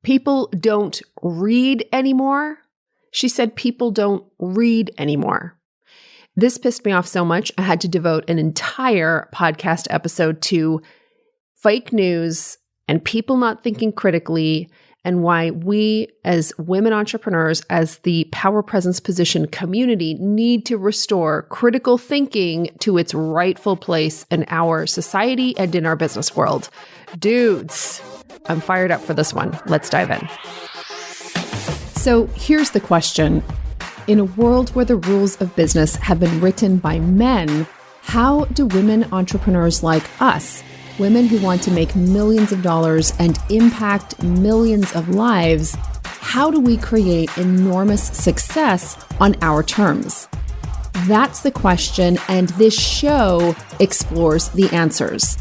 People don't read anymore. She said people don't read anymore. This pissed me off so much, I had to devote an entire podcast episode to fake news and people not thinking critically, and why we as women entrepreneurs, as the power presence position community, need to restore critical thinking to its rightful place in our society and in our business world. Dudes, I'm fired up for this one. Let's dive in. So here's the question. In a world where the rules of business have been written by men, how do women entrepreneurs like us, women who want to make millions of dollars and impact millions of lives, how do we create enormous success on our terms? That's the question, and this show explores the answers.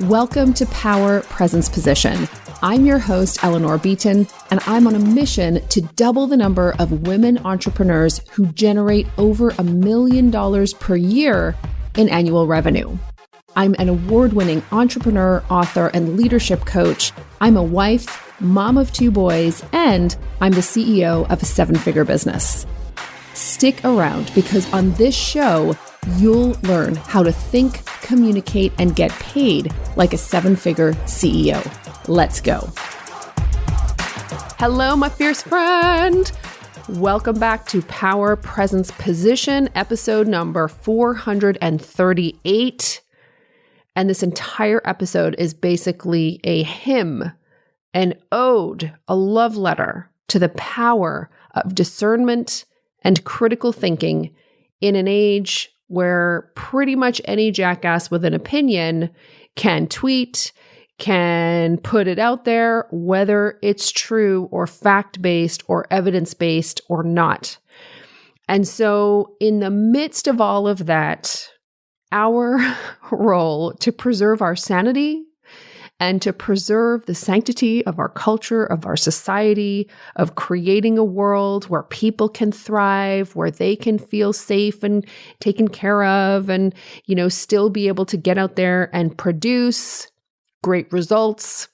Welcome to Power Presence Position. I'm your host, Eleanor Beaton, and I'm on a mission to double the number of women entrepreneurs who generate over $1 million per year in annual revenue. I'm an award-winning entrepreneur, author, and leadership coach. I'm a wife, mom of 2 boys, and I'm the CEO of a 7-figure business. Stick around because on this show, you'll learn how to think, communicate, and get paid like a 7-figure CEO. Let's go. Hello, my fierce friend. Welcome back to Power Presence Position, episode number 438. And this entire episode is basically a hymn, an ode, a love letter to the power of discernment and critical thinking in an age where pretty much any jackass with an opinion can tweet, can put it out there, whether it's true or fact-based or evidence-based or not. And so in the midst of all of that, our role to preserve our sanity and to preserve the sanctity of our culture, of our society, of creating a world where people can thrive, where they can feel safe and taken care of, and, still be able to get out there and produce great results.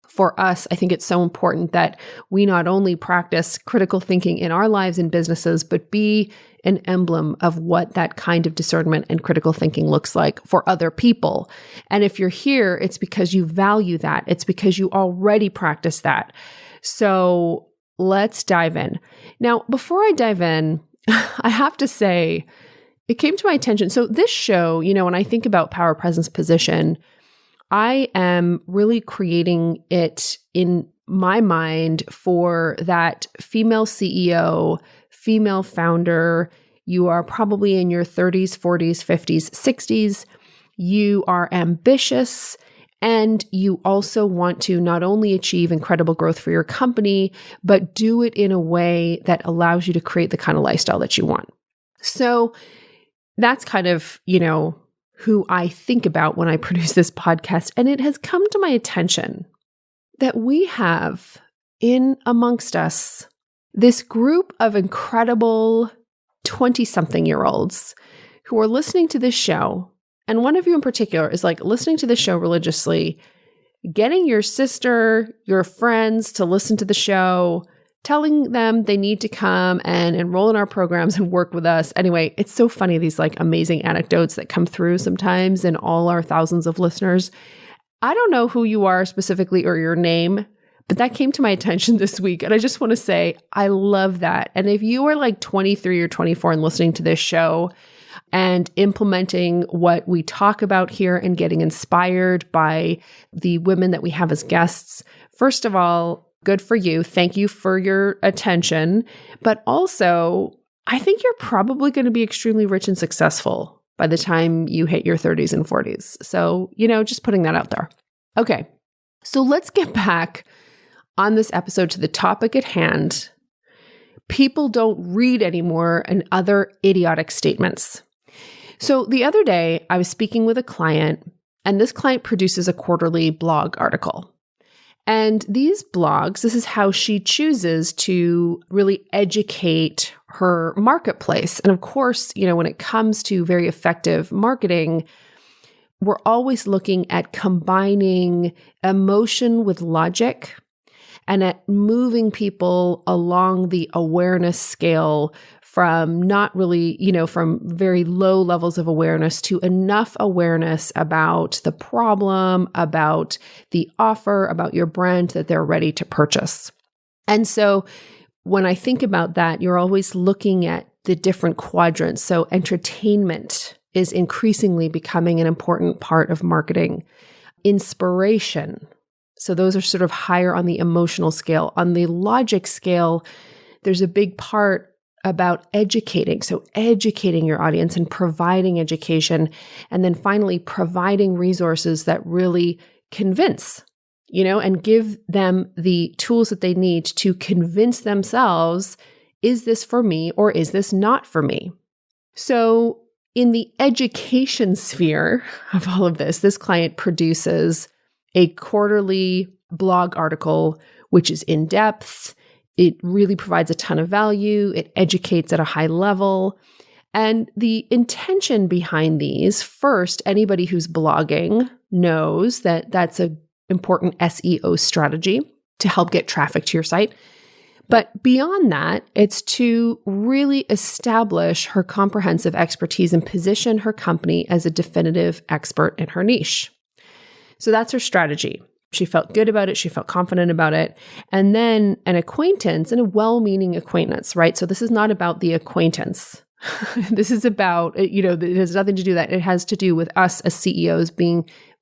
For us, I think it's so important that we not only practice critical thinking in our lives and businesses, but be an emblem of what that kind of discernment and critical thinking looks like for other people. And if you're here, it's because you value that. It's because you already practice that. So let's dive in. Now, before I dive in, I have to say, it came to my attention. So this show, when I think about Power Presence Position, I am really creating it in my mind for that female CEO, female founder. You are probably in your 30s, 40s, 50s, 60s. You are ambitious, and you also want to not only achieve incredible growth for your company, but do it in a way that allows you to create the kind of lifestyle that you want. So that's kind of, who I think about when I produce this podcast. And it has come to my attention that we have in amongst us this group of incredible 20-something-year-olds who are listening to this show. And one of you in particular is listening to the show religiously, getting your sister, your friends to listen to the show, telling them they need to come and enroll in our programs and work with us. Anyway, it's so funny, these amazing anecdotes that come through sometimes in all our thousands of listeners. I don't know who you are specifically or your name, but that came to my attention this week. And I just want to say, I love that. And if you are 23 or 24 and listening to this show and implementing what we talk about here and getting inspired by the women that we have as guests, first of all, good for you. Thank you for your attention. But also, I think you're probably going to be extremely rich and successful by the time you hit your 30s and 40s. So, just putting that out there. Okay. So let's get back on this episode to the topic at hand. People don't read anymore and other idiotic statements. So the other day, I was speaking with a client, and this client produces a quarterly blog article. And these blogs, this is how she chooses to really educate her marketplace. And of course, when it comes to very effective marketing, we're always looking at combining emotion with logic and at moving people along the awareness scale from not really, from very low levels of awareness to enough awareness about the problem, about the offer, about your brand that they're ready to purchase. And so when I think about that, you're always looking at the different quadrants. So entertainment is increasingly becoming an important part of marketing. Inspiration. So those are sort of higher on the emotional scale. On the logic scale, there's a big part about educating. So educating your audience and providing education. And then finally, providing resources that really convince, and give them the tools that they need to convince themselves, is this for me or is this not for me? So in the education sphere of all of this client produces a quarterly blog article, which is in depth. It really provides a ton of value. It educates at a high level. And the intention behind these, first, anybody who's blogging knows that that's an important SEO strategy to help get traffic to your site. But beyond that, it's to really establish her comprehensive expertise and position her company as a definitive expert in her niche. So that's her strategy. She felt good about it. She felt confident about it. And then an acquaintance, and a well-meaning acquaintance, right? So this is not about the acquaintance. This is about, it has nothing to do with that. It has to do with us as CEOs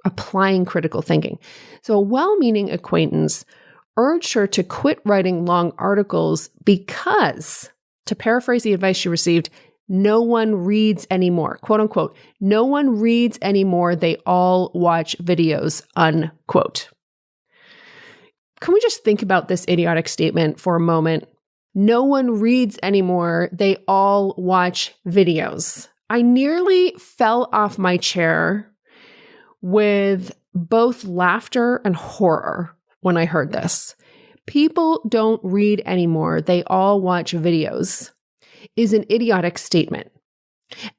applying critical thinking. So a well-meaning acquaintance urged her to quit writing long articles because, to paraphrase the advice she received, no one reads anymore, quote unquote. No one reads anymore. They all watch videos, unquote. Can we just think about this idiotic statement for a moment? No one reads anymore. They all watch videos. I nearly fell off my chair with both laughter and horror when I heard this. People don't read anymore. They all watch videos is an idiotic statement.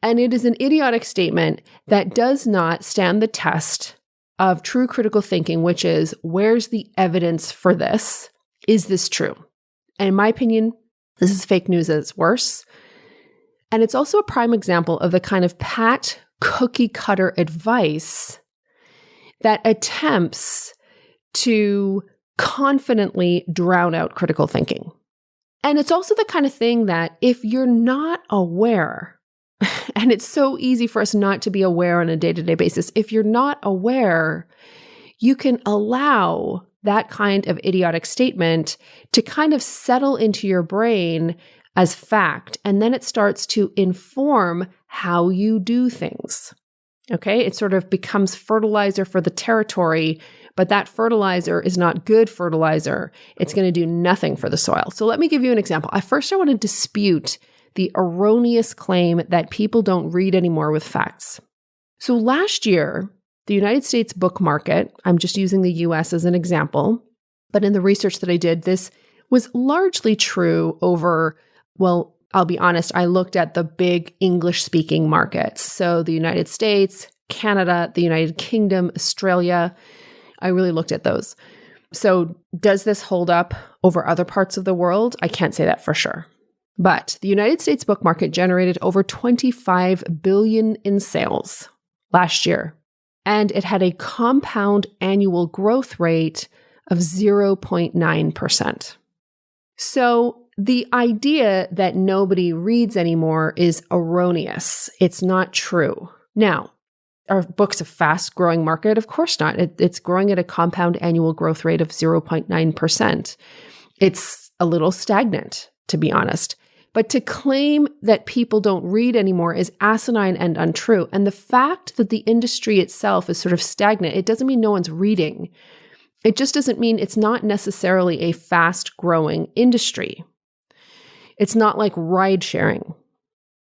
And it is an idiotic statement that does not stand the test of true critical thinking, which is, where's the evidence for this? Is this true? And in my opinion, this is fake news at its worst. And it's also a prime example of the kind of pat cookie cutter advice that attempts to confidently drown out critical thinking. And it's also the kind of thing that if you're not aware, and it's so easy for us not to be aware on a day-to-day basis, if you're not aware, you can allow that kind of idiotic statement to kind of settle into your brain as fact, and then it starts to inform how you do things. Okay? It sort of becomes fertilizer for the territory, but that fertilizer is not good fertilizer. It's going to do nothing for the soil. So let me give you an example. I want to dispute the erroneous claim that people don't read anymore with facts. So last year, the United States book market, I'm just using the US as an example, but in the research that I did, this was largely true over, well, I'll be honest, I looked at the big English-speaking markets. So the United States, Canada, the United Kingdom, Australia. I really looked at those. So does this hold up over other parts of the world? I can't say that for sure. But the United States book market generated over $25 billion in sales last year. And it had a compound annual growth rate of 0.9%. So the idea that nobody reads anymore is erroneous. It's not true. Now, are books a fast-growing market? Of course not. It's growing at a compound annual growth rate of 0.9%. It's a little stagnant, to be honest. But to claim that people don't read anymore is asinine and untrue. And the fact that the industry itself is sort of stagnant, it doesn't mean no one's reading. It just doesn't mean it's not necessarily a fast-growing industry. It's not like ride sharing.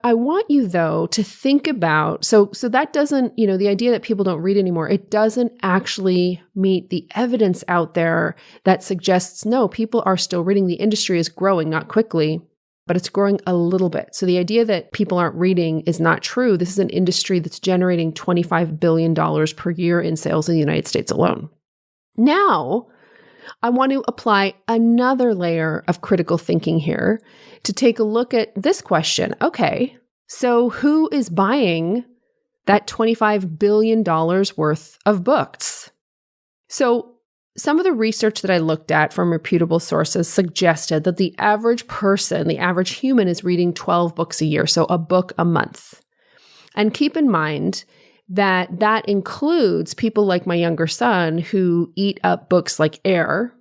I want you, though, to think about, so that doesn't, the idea that people don't read anymore, it doesn't actually meet the evidence out there that suggests, no, people are still reading. The industry is growing, not quickly, but it's growing a little bit. So the idea that people aren't reading is not true. This is an industry that's generating $25 billion per year in sales in the United States alone. Now, I want to apply another layer of critical thinking here to take a look at this question. Okay, so who is buying that $25 billion worth of books? So some of the research that I looked at from reputable sources suggested that the average person, the average human, is reading 12 books a year, so a book a month. And keep in mind that that includes people like my younger son who eat up books like air,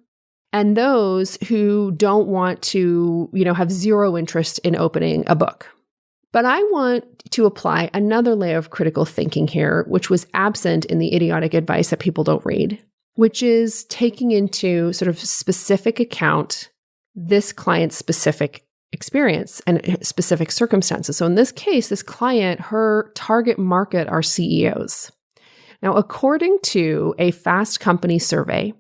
and those who don't want to, have zero interest in opening a book. But I want to apply another layer of critical thinking here, which was absent in the idiotic advice that people don't read, which is taking into sort of specific account this client's specific experience and specific circumstances. So in this case, this client, her target market are CEOs. Now, according to a Fast Company survey,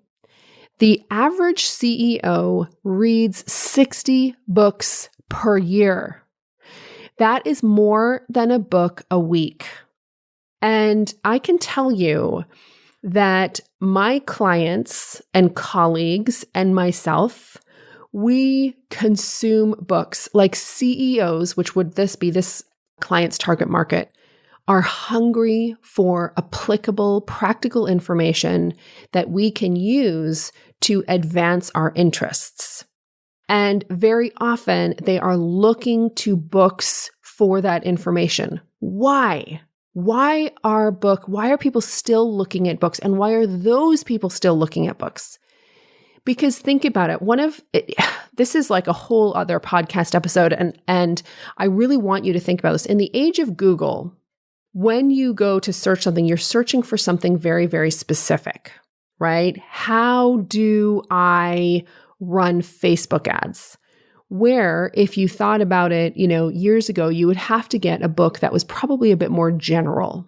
the average CEO reads 60 books per year. That is more than a book a week. And I can tell you that my clients and colleagues and myself, we consume books like CEOs, which would be this client's target market, are hungry for applicable, practical information that we can use to advance our interests. And very often they are looking to books for that information. Why? Why are people still looking at books? And why are those people still looking at books? Because think about it. This is like a whole other podcast episode. And I really want you to think about this. In the age of Google, when you go to search something, you're searching for something very, very specific, right? How do I run Facebook ads? Where if you thought about it, years ago, you would have to get a book that was probably a bit more general.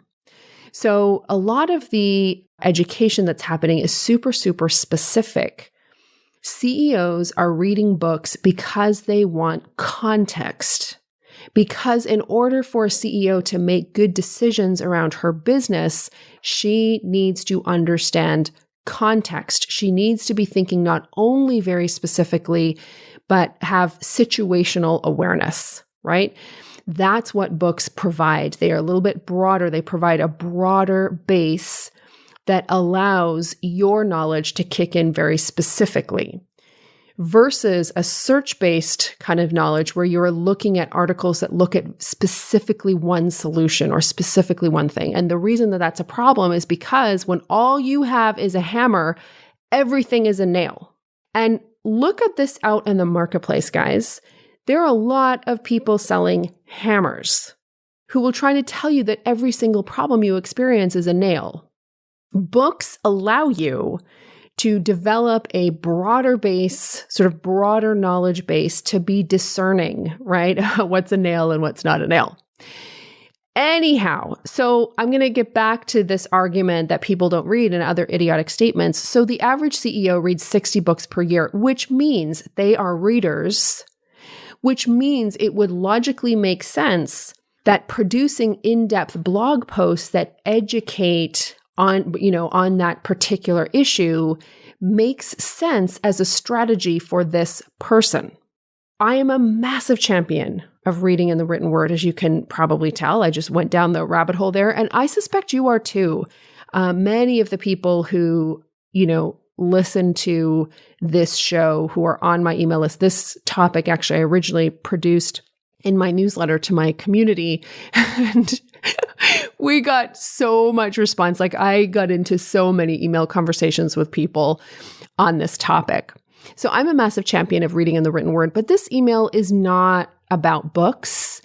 So a lot of the education that's happening is super, super specific. CEOs are reading books because they want context. Because in order for a CEO to make good decisions around her business, she needs to understand context. She needs to be thinking not only very specifically, but have situational awareness, right? That's what books provide. They are a little bit broader. They provide a broader base that allows your knowledge to kick in very specifically, versus a search-based kind of knowledge where you're looking at articles that look at specifically one solution or specifically one thing. And the reason that that's a problem is because when all you have is a hammer, everything is a nail. And look at this out in the marketplace, guys. There are a lot of people selling hammers who will try to tell you that every single problem you experience is a nail. Books allow you to develop a broader base, sort of broader knowledge base to be discerning, right? What's a nail and what's not a nail. Anyhow, so I'm going to get back to this argument that people don't read and other idiotic statements. So the average CEO reads 60 books per year, which means they are readers, which means it would logically make sense that producing in-depth blog posts that educate on that particular issue makes sense as a strategy for this person. I am a massive champion of reading in the written word, as you can probably tell. I just went down the rabbit hole there, and I suspect you are too. Many of the people who, listen to this show, who are on my email list, this topic actually I originally produced in my newsletter to my community, and we got so much response. Like I got into so many email conversations with people on this topic. So I'm a massive champion of reading in the written word, but this email is not about books.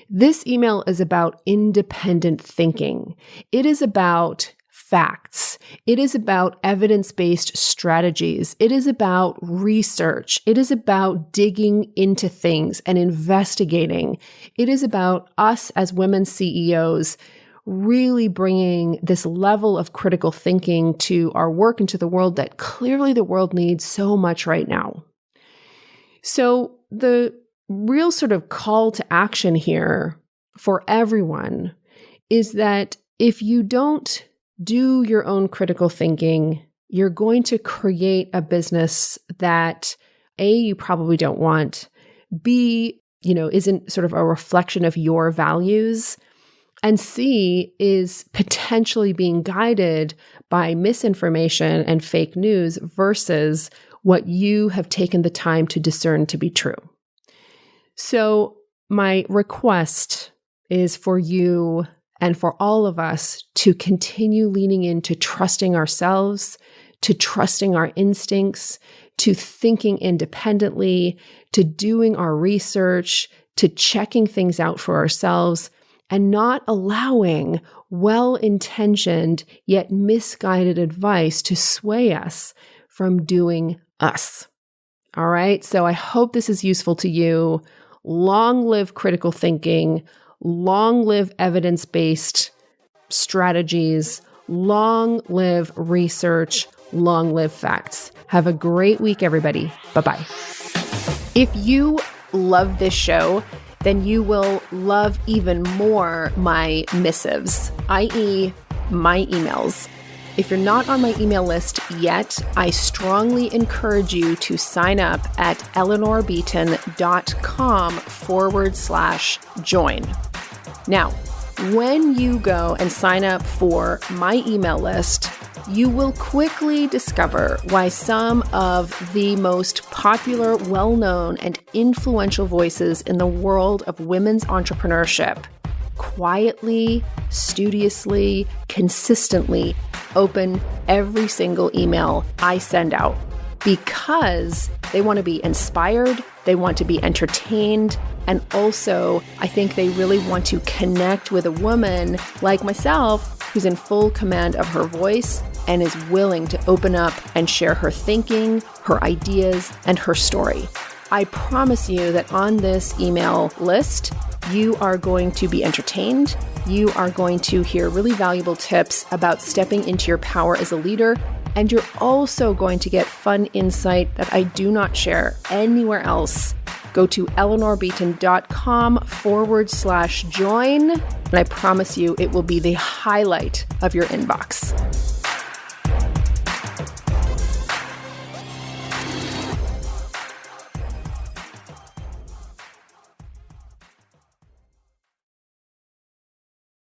This email is about independent thinking. It is about facts. It is about evidence-based strategies. It is about research. It is about digging into things and investigating. It is about us as women CEOs really bringing this level of critical thinking to our work and to the world that clearly the world needs so much right now. So the real sort of call to action here for everyone is that if you don't do your own critical thinking, you're going to create a business that A, you probably don't want, B, isn't sort of a reflection of your values, and C, is potentially being guided by misinformation and fake news versus what you have taken the time to discern to be true. So my request is for you and for all of us to continue leaning into trusting ourselves, to trusting our instincts, to thinking independently, to doing our research, to checking things out for ourselves, and not allowing well-intentioned yet misguided advice to sway us from doing us. All right, so I hope this is useful to you. Long live critical thinking. Long live evidence-based strategies. Long live research. Long live facts. Have a great week, everybody. Bye-bye. If you love this show, then you will love even more my missives, i.e., my emails. If you're not on my email list yet, I strongly encourage you to sign up at eleanorbeaton.com/join. Now, when you go and sign up for my email list, you will quickly discover why some of the most popular, well-known, and influential voices in the world of women's entrepreneurship quietly, studiously, consistently open every single email I send out because they want to be inspired, they want to be entertained, and also I think they really want to connect with a woman like myself who's in full command of her voice and is willing to open up and share her thinking, her ideas, and her story. I promise you that on this email list, you are going to be entertained. You are going to hear really valuable tips about stepping into your power as a leader. And you're also going to get fun insight that I do not share anywhere else. Go to eleanorbeaton.com/join. And I promise you it will be the highlight of your inbox.